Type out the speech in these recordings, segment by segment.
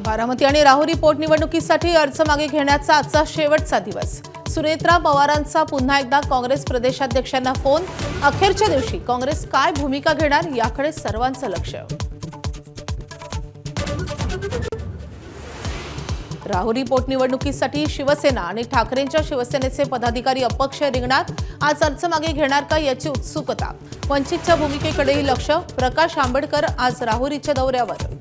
बारामती आणि राहुरी पोटनिवडणुकीसाठी अर्ज मागे घेण्याचा आजचा शेवटचा दिवस। सुनेत्रा पवारांचा पुन्हा एकदा काँग्रेस प्रदेशाध्यक्षांना फोन। अखेरच्या दिवशी काँग्रेस काय भूमिका घेणार याकडे सर्वांचं लक्ष। राहुरी पोटनिवडणुकीसाठी शिवसेना आणि ठाकरेंच्या शिवसेनेचे पदाधिकारी अपक्ष रिंगणात। आज अर्ज मागे घेणार का याची उत्सुकता। वंचितच्या भूमिकेकडेही लक्ष। प्रकाश आंबेडकर आज राहुरीच्या दौऱ्यावर।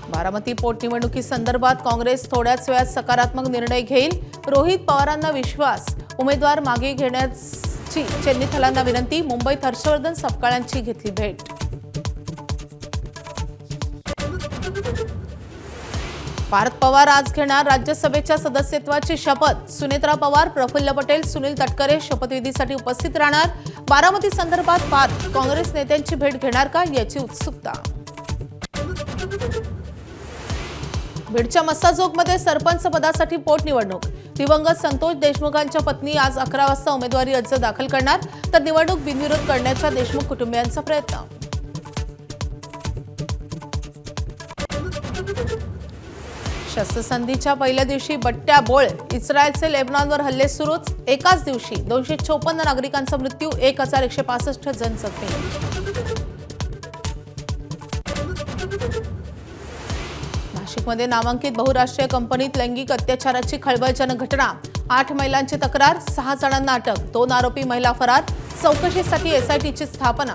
बारामती पोटनिवडणुकीसंदर्भात काँग्रेस थोड्याच वेळात सकारात्मक निर्णय घेईल। रोहित पवारांना विश्वास। उमेदवार मागे घेण्याची चेन्नीथलांना विनंती। मुंबईत हर्षवर्धन सपकाळांची घेतली भेट। पार्थ पवार आज घेणार राज्यसभेच्या सदस्यत्वाची शपथ। सुनेत्रा पवार, प्रफुल्ल पटेल, सुनील तटकरे शपथविधीसाठी उपस्थित राहणार। बारामती संदर्भात पार्थ काँग्रेस नेत्यांची भेट घेणार का याची उत्सुकता। बीडच्या मस्साजोगमध्ये सरपंच पदासाठी पोटनिवडणूक। दिवंगत संतोष देशमुखांच्या पत्नी आज 11 वाजता उमेदवारी अर्ज दाखल करणार, तर निवडणूक बिनविरोध करण्याचा देशमुख कुटुंबियांचा प्रयत्न। शस्त्रसंधीच्या पहिल्या दिवशी बट्ट्याबोळ। इस्रायलचे लेबनॉनवर हल्ले सुरूच। एकाच दिवशी 254 नागरिकांचा मृत्यू, 1165 जण जखमी। नाशिकमध्ये नामांकित बहुराष्ट्रीय कंपनीत लैंगिक अत्याचाराची खळबळजनक घटना। 8 महिलांची तक्रार, 6 जणांना अटक, 2 आरोपी महिला फरार। चौकशीसाठी एसआयटीची स्थापना।